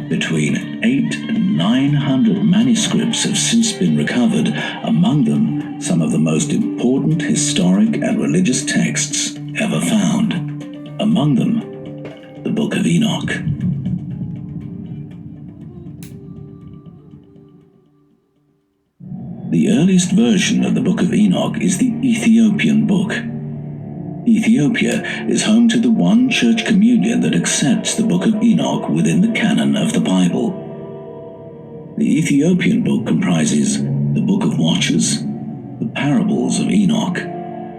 Between 800 and 900 manuscripts have since been recovered, among them some of the most important historic and religious texts ever found. Among them, the Book of Enoch. The earliest version of the Book of Enoch is the Ethiopian book. Ethiopia is home to the one church communion that accepts the Book of Enoch within the canon of the Bible. The Ethiopian book comprises the Book of Watchers, the Parables of Enoch,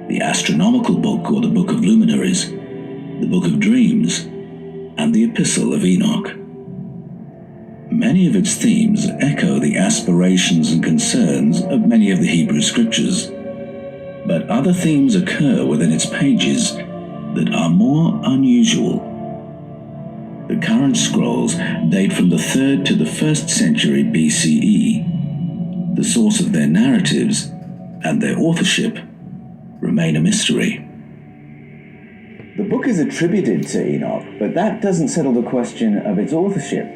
the Astronomical book or the Book of Luminaries, the Book of Dreams, and the Epistle of Enoch. Many of its themes echo the aspirations and concerns of many of the Hebrew scriptures, but other themes occur within its pages that are more unusual. The current scrolls date from the 3rd to the 1st century BCE. The source of their narratives and their authorship remain a mystery. The book is attributed to Enoch, but that doesn't settle the question of its authorship,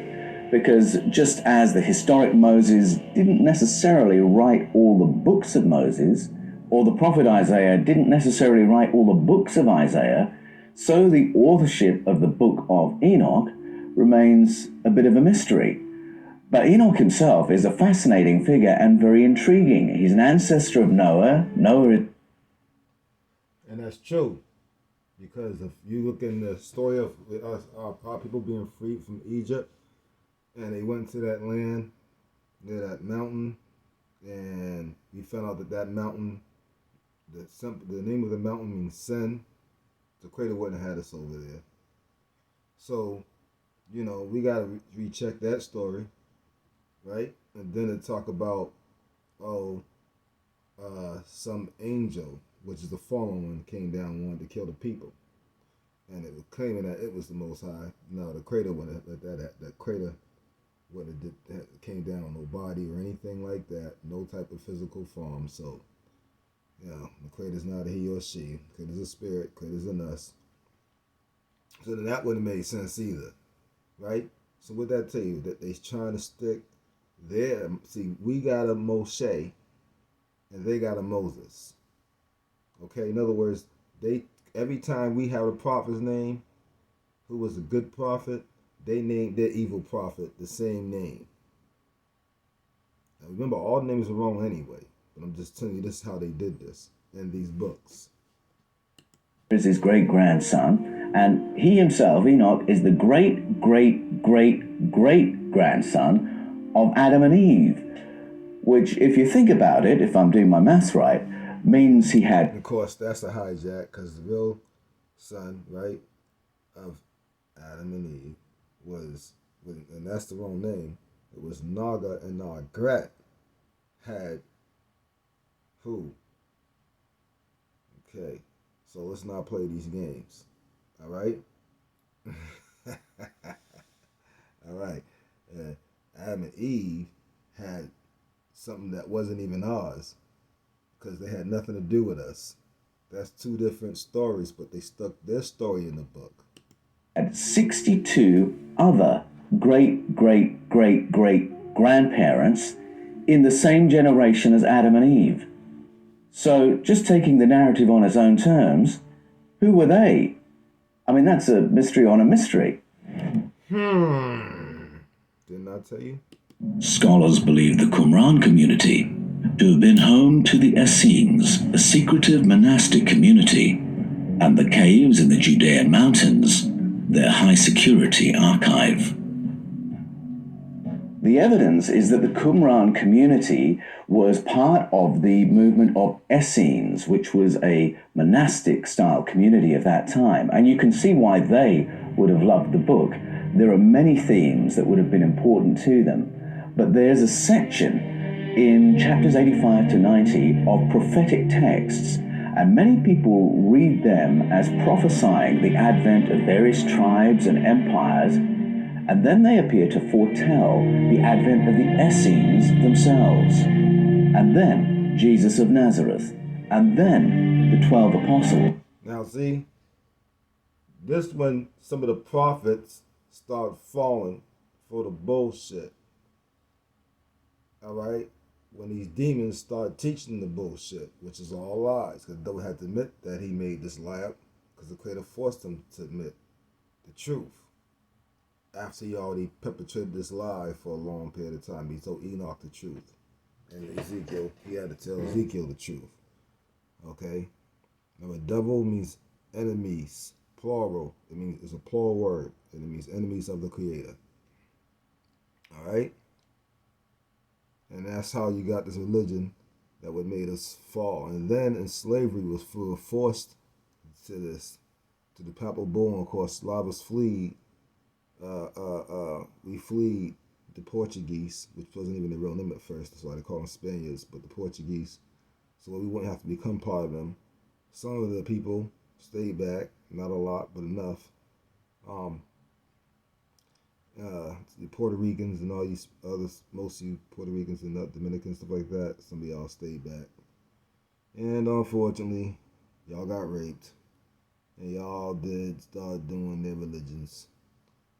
because just as the historic Moses didn't necessarily write all the books of Moses, or the prophet Isaiah didn't necessarily write all the books of Isaiah, so the authorship of the Book of Enoch remains a bit of a mystery. But Enoch himself is a fascinating figure and very intriguing. He's an ancestor of Noah. And that's true, because if you look in the story of our people being freed from Egypt, and they went to that land near that mountain, and we found out that mountain, the name of the mountain means sin. The crater wouldn't have had us over there. So, we got to recheck that story, right? And then to talk about, some angel, which is the fallen one, came down and wanted to kill the people. And it was claiming that it was the Most High. No, the crater wouldn't have, that crater wouldn't have came down on no body or anything like that, no type of physical form. So, the creator's not a he or she. Creator's a spirit. Creator's in us. So then that wouldn't make sense either, right? So what that tell you? That they're trying to stick there. See, we got a Moshe, and they got a Moses. Okay, in other words, every time we have a prophet's name, who was a good prophet, they named their evil prophet the same name. Now remember, all the names are wrong anyway, but I'm just telling you this is how they did this in these books. Is his great-grandson, and he himself, Enoch, is the great-great-great-great-grandson of Adam and Eve, which, if you think about it, if I'm doing my maths right, means he had... Of course, that's a hijack, because the real son, right, of Adam and Eve was, and that's the wrong name, it was Naga and Nagret had who? Okay, so let's not play these games, all right? All right, Adam and Eve had something that wasn't even ours, because they had nothing to do with us. That's two different stories, but they stuck their story in the book. Had 62 other great-great-great-great-grandparents in the same generation as Adam and Eve. So, just taking the narrative on its own terms, who were they? I mean, that's a mystery on a mystery. Didn't I tell you? Scholars believe the Qumran community to have been home to the Essenes, a secretive monastic community, and the caves in the Judean mountains, their high-security archive. The evidence is that the Qumran community was part of the movement of Essenes, which was a monastic-style community of that time, and you can see why they would have loved the book. There are many themes that would have been important to them, but there's a section in chapters 85 to 90 of prophetic texts, and many people read them as prophesying the advent of various tribes and empires, and then they appear to foretell the advent of the Essenes themselves, and then Jesus of Nazareth, and then the 12 apostles. Now see, This when some of the prophets start falling for the bullshit. All right? When these demons start teaching the bullshit, which is all lies, because the devil had to admit that he made this lie up, because the Creator forced him to admit the truth. After he already perpetrated this lie for a long period of time, he told Enoch the truth. And Ezekiel, he had to tell Ezekiel the truth. Okay? Now, the devil means enemies, plural. It's a plural word, and it means enemies of the Creator. All right? And that's how you got this religion that would made us fall. And then in slavery was forced to the papal bull. And of course, Slavs fled. We fled the Portuguese, which wasn't even the real name at first. That's why they call them Spaniards, but the Portuguese. So we wouldn't have to become part of them. Some of the people stayed back, not a lot, but enough. The Puerto Ricans and all these others, most of you Puerto Ricans and Dominicans, stuff like that, some of y'all stayed back. And unfortunately, y'all got raped. And y'all did start doing their religions.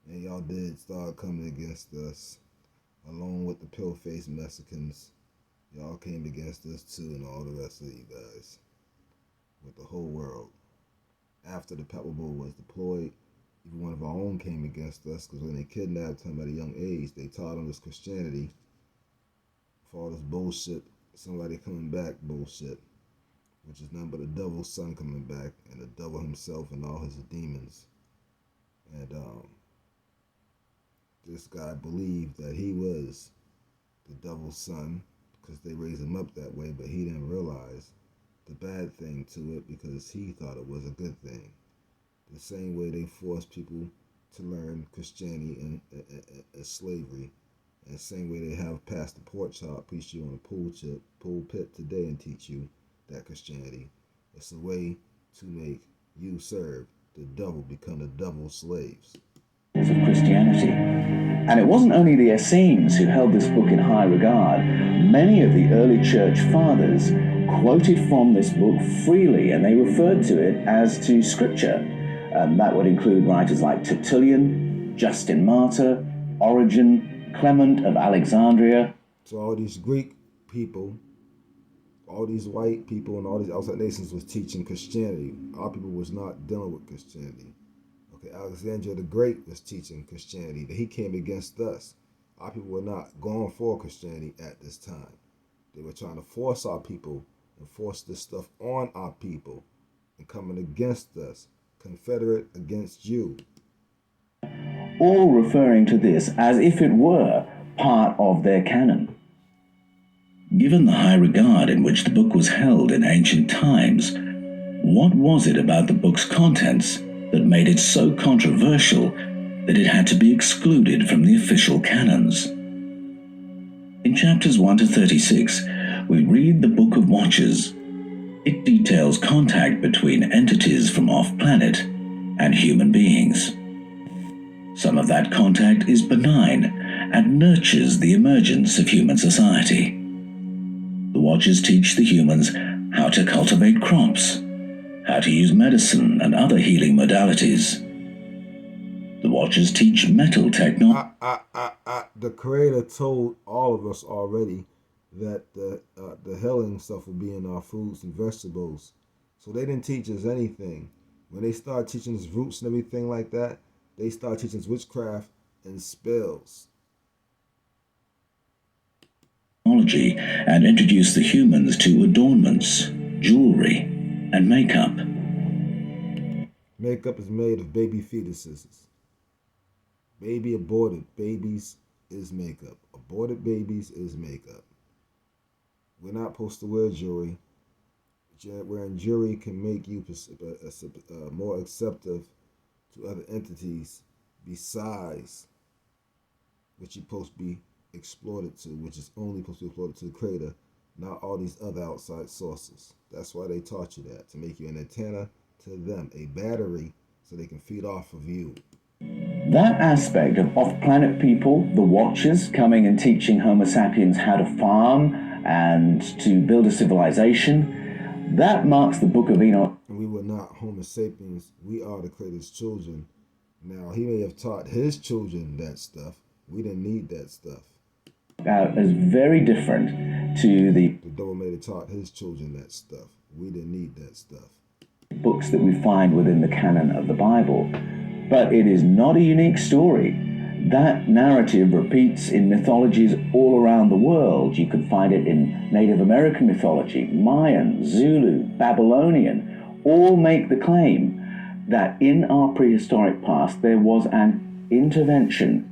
And y'all did start coming against us, along with the pill-faced Mexicans. Y'all came against us too, and all the rest of you guys, with the whole world. After the Papal Bull was deployed, even one of our own came against us, because when they kidnapped him at a young age, they taught him this Christianity for all this bullshit, somebody coming back bullshit, which is nothing but the devil's son coming back, and the devil himself and all his demons. And this guy believed that he was the devil's son, because they raised him up that way, but he didn't realize the bad thing to it, because he thought it was a good thing. The same way they force people to learn Christianity and slavery, and the same way they have Pastor Pork Chop preach you on a pulpit today and teach you that Christianity. It's a way to make you serve the devil, become the devil's slaves. Of Christianity. And it wasn't only the Essenes who held this book in high regard. Many of the early church fathers quoted from this book freely, and they referred to it as to scripture. That would include writers like Tertullian, Justin Martyr, Origen, Clement of Alexandria. So all these Greek people, all these white people, and all these outside nations was teaching Christianity. Our people was not dealing with Christianity. Okay, Alexander the Great was teaching Christianity, that he came against us. Our people were not going for Christianity at this time. They were trying to force our people and force this stuff on our people and coming against us. Confederate against you. All referring to this as if it were part of their canon. Given the high regard in which the book was held in ancient times, what was it about the book's contents that made it so controversial that it had to be excluded from the official canons? In chapters 1 to 36, we read the Book of Watchers. It details contact between entities from off-planet and human beings. Some of that contact is benign and nurtures the emergence of human society. The Watchers teach the humans how to cultivate crops, how to use medicine and other healing modalities. The Watchers teach metal technology. The Creator told all of us already that the healing stuff will be in our fruits and vegetables. So they didn't teach us anything. When they start teaching us roots and everything like that, they start teaching us witchcraft and spells. And introduce the humans to adornments, jewelry, and makeup. Makeup is made of baby fetuses. Baby aborted babies is makeup. Aborted babies is makeup. We're not supposed to wear jewelry. Wearing jewelry can make you more acceptive to other entities besides what you're supposed to be exploited to, which is only supposed to be exploited to the Creator, not all these other outside sources. That's why they taught you that, to make you an antenna to them, a battery, so they can feed off of you. That aspect of off-planet people, the Watchers, coming and teaching Homo sapiens how to farm and to build a civilization, that marks the Book of Enoch. And we were not not Homo sapiens. We are the Creator's children. Now, he may have taught his children that stuff. We didn't need that stuff. Is very different to the devil may have taught his children that stuff. We didn't need that stuff. Books that we find within the canon of the Bible. But it is not a unique story. That narrative repeats in mythologies all around the world. You can find it in Native American mythology, Mayan, Zulu, Babylonian, all make the claim that in our prehistoric past there was an intervention.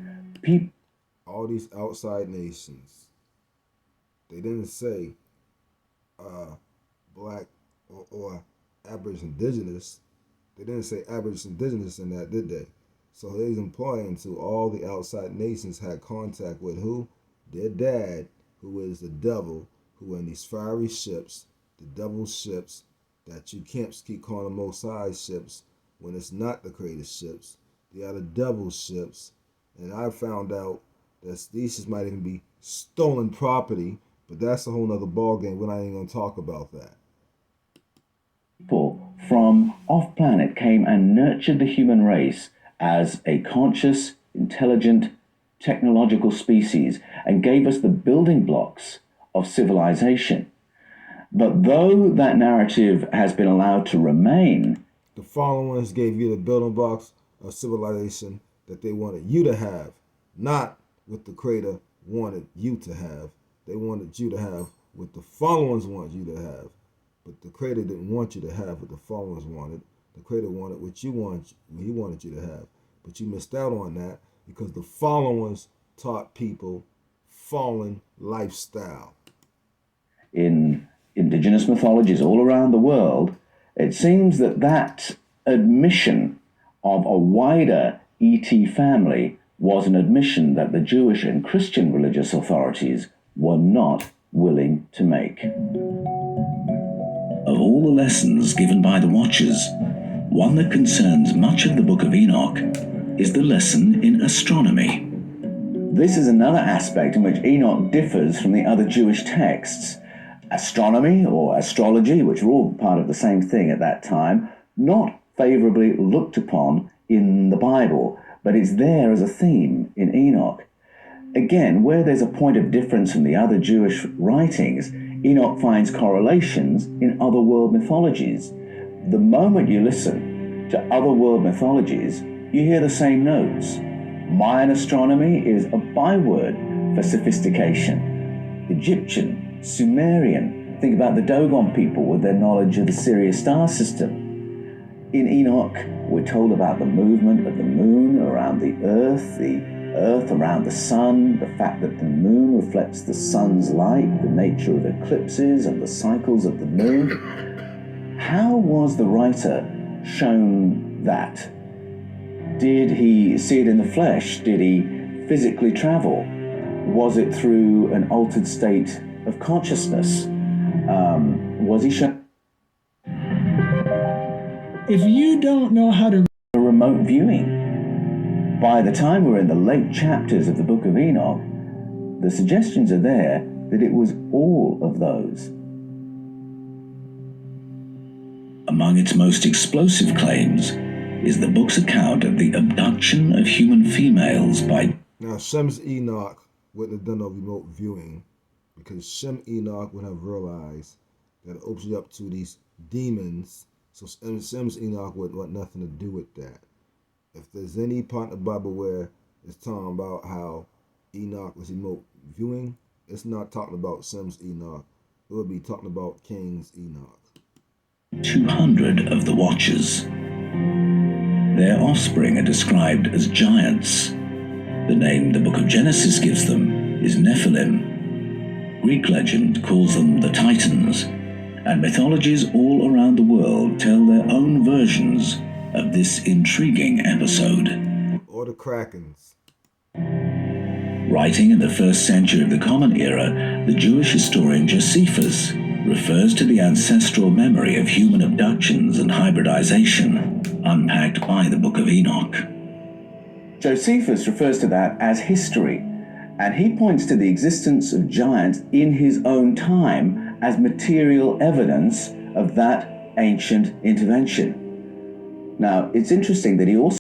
All these outside nations, they didn't say black or average indigenous. They didn't say average indigenous in that, did they? So they's implying to all the outside nations had contact with who? Their dad, who is the devil, who in these fiery ships, the devil's ships, that you can't keep calling them Most High ships when it's not the Creator's ships. They are the devil's ships. And I found out that these ships might even be stolen property, but that's a whole nother ballgame. We're not even going to talk about that. People from off-planet came and nurtured the human race as a conscious, intelligent, technological species and gave us the building blocks of civilization. But though that narrative has been allowed to remain, the fallen ones gave you the building blocks of civilization that they wanted you to have, not what the Creator wanted you to have. They wanted you to have what the fallen ones wanted you to have. But the Creator didn't want you to have what the fallen ones wanted. The Creator wanted what you wanted, what He wanted you to have. But you missed out on that because the fallen ones taught people fallen lifestyle. In indigenous mythologies all around the world, it seems that that admission of a wider ET family was an admission that the Jewish and Christian religious authorities were not willing to make. Of all the lessons given by the Watchers, one that concerns much of the Book of Enoch is the lesson in astronomy. This is another aspect in which Enoch differs from the other Jewish texts. Astronomy or astrology, which were all part of the same thing at that time, not favorably looked upon in the Bible, but it's there as a theme in Enoch. Again, where there's a point of difference from the other Jewish writings, Enoch finds correlations in other world mythologies. The moment you listen to other world mythologies, you hear the same notes. Mayan astronomy is a byword for sophistication. Egyptian, Sumerian, think about the Dogon people with their knowledge of the Sirius star system. In Enoch, we're told about the movement of the moon around the earth around the sun, the fact that the moon reflects the sun's light, the nature of eclipses and the cycles of the moon. How was the writer shown that? Did he see it in the flesh? Did he physically travel? Was it through an altered state of consciousness? Was he shown if you don't know how to a remote viewing? By the time we're in the late chapters of the Book of Enoch, the suggestions are there that it was all of those. Among its most explosive claims is the book's account of the abduction of human females by... Now, Shem's Enoch wouldn't have done no remote viewing because Shem Enoch would have realized that it opens you up to these demons. So Shem's Enoch wouldn't want nothing to do with that. If there's any part of the Bible where it's talking about how Enoch was remote viewing, it's not talking about Shem's Enoch. It would be talking about Cain's Enoch. 200 of the Watchers. Their offspring are described as giants. The name the Book of Genesis gives them is Nephilim. Greek legend calls them the Titans, and mythologies all around the world tell their own versions of this intriguing episode. Or the Krakens. Writing in the 1st century of the Common Era, the Jewish historian Josephus refers to the ancestral memory of human abductions and hybridization unpacked by the Book of Enoch. Josephus refers to that as history, and he points to the existence of giants in his own time as material evidence of that ancient intervention. Now, it's interesting that he also